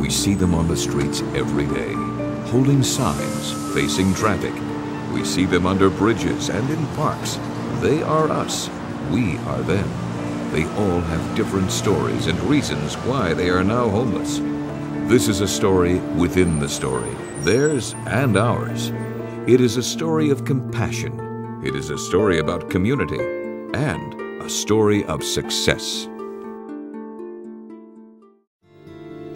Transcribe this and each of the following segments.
We see them on the streets every day, holding signs, facing traffic. We see them under bridges and in parks. They are us. We are them. They all have different stories and reasons why they are now homeless. This is a story within the story, theirs and ours. It is a story of compassion. It is a story about community and a story of success.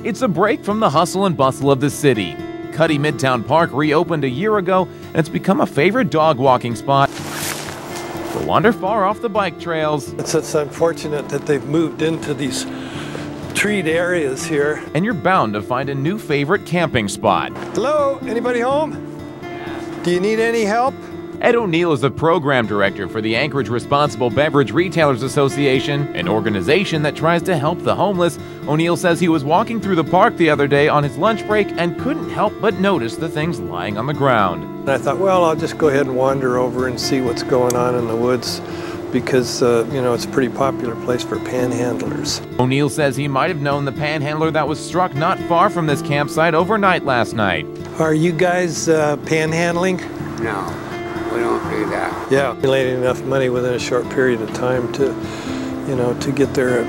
It's a break from the hustle and bustle of the city. Cuddy Midtown Park reopened a year ago, and it's become a favorite dog walking spot to wander far off the bike trails. It's unfortunate that they've moved into these treed areas here. And you're bound to find a new favorite camping spot. Hello, anybody home? Do you need any help? Ed O'Neill is the program director for the Anchorage Responsible Beverage Retailers Association, an organization that tries to help the homeless. O'Neill says he was walking through the park the other day on his lunch break and couldn't help but notice the things lying on the ground. And I thought, well, I'll just go ahead and wander over and see what's going on in the woods because, you know, it's a pretty popular place for panhandlers. O'Neill says he might have known the panhandler that was struck not far from this campsite overnight last night. Are you guys panhandling? No. We don't do that. Yeah, accumulating enough money within a short period of time to, you know, to get their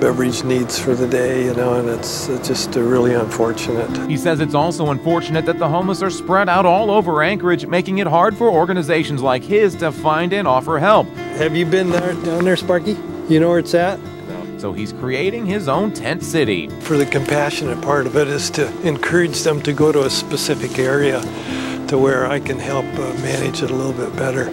beverage needs for the day, you know, and it's just really unfortunate. He says it's also unfortunate that the homeless are spread out all over Anchorage, making it hard for organizations like his to find and offer help. Have you been down there, Sparky? You know where it's at? So he's creating his own tent city. For the compassionate part of it is to encourage them to go to a specific area to where I can help manage it a little bit better.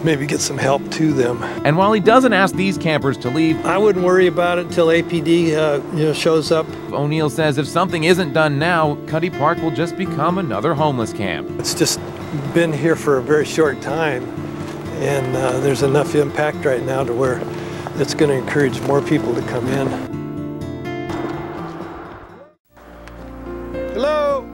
Maybe get some help to them. And while he doesn't ask these campers to leave, I wouldn't worry about it until APD shows up. O'Neill says if something isn't done now, Cuddy Park will just become another homeless camp. It's just been here for a very short time, and there's enough impact right now to where it's going to encourage more people to come in. Hello?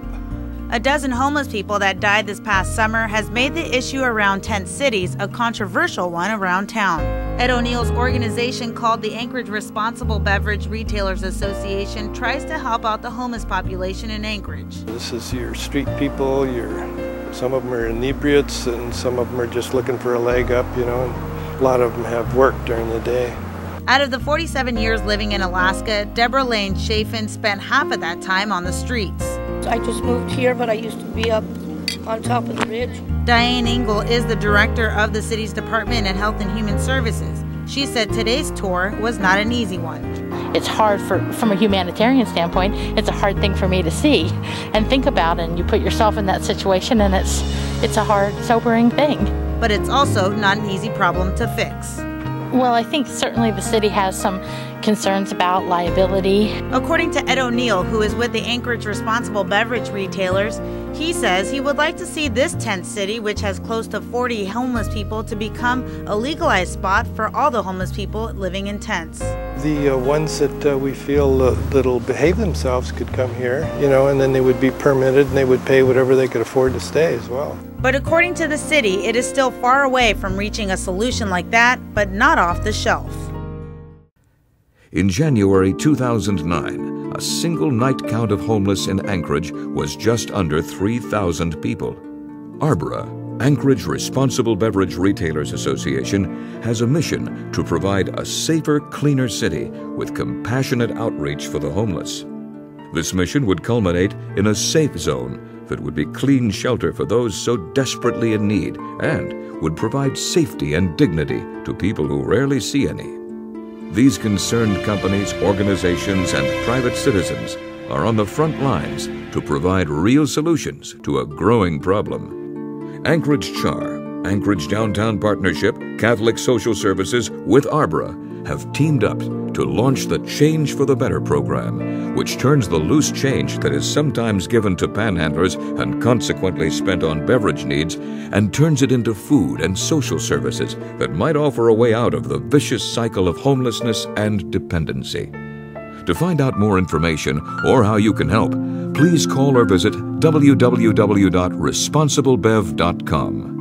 A dozen homeless people that died this past summer has made the issue around tent cities a controversial one around town. Ed O'Neill's organization, called the Anchorage Responsible Beverage Retailers Association, tries to help out the homeless population in Anchorage. This is your street people, some of them are inebriates and some of them are just looking for a leg up, you know, and a lot of them have work during the day. Out of the 47 years living in Alaska, Deborah Lane Chafin spent half of that time on the streets. I just moved here, but I used to be up on top of the ridge. Diane Engel is the director of the city's Department of Health and Human Services. She said today's tour was not an easy one. It's hard from a humanitarian standpoint, it's a hard thing for me to see and think about, and you put yourself in that situation and it's a hard, sobering thing. But it's also not an easy problem to fix. Well, I think certainly the city has some concerns about liability. According to Ed O'Neill, who is with the Anchorage Responsible Beverage Retailers, he says he would like to see this tent city, which has close to 40 homeless people, to become a legalized spot for all the homeless people living in tents. The ones that we feel that'll behave themselves could come here, you know, and then they would be permitted and they would pay whatever they could afford to stay as well. But according to the city, it is still far away from reaching a solution like that, but not off the shelf. In January 2009, a single night count of homeless in Anchorage was just under 3,000 people. Arbora, Anchorage Responsible Beverage Retailers Association, has a mission to provide a safer, cleaner city with compassionate outreach for the homeless. This mission would culminate in a safe zone that would be clean shelter for those so desperately in need and would provide safety and dignity to people who rarely see any. These concerned companies, organizations, and private citizens are on the front lines to provide real solutions to a growing problem. Anchorage CHAR, Anchorage Downtown Partnership, Catholic Social Services with Arbora have teamed up to launch the Change for the Better program, which turns the loose change that is sometimes given to panhandlers and consequently spent on beverage needs and turns it into food and social services that might offer a way out of the vicious cycle of homelessness and dependency. To find out more information or how you can help, please call or visit www.responsiblebev.com.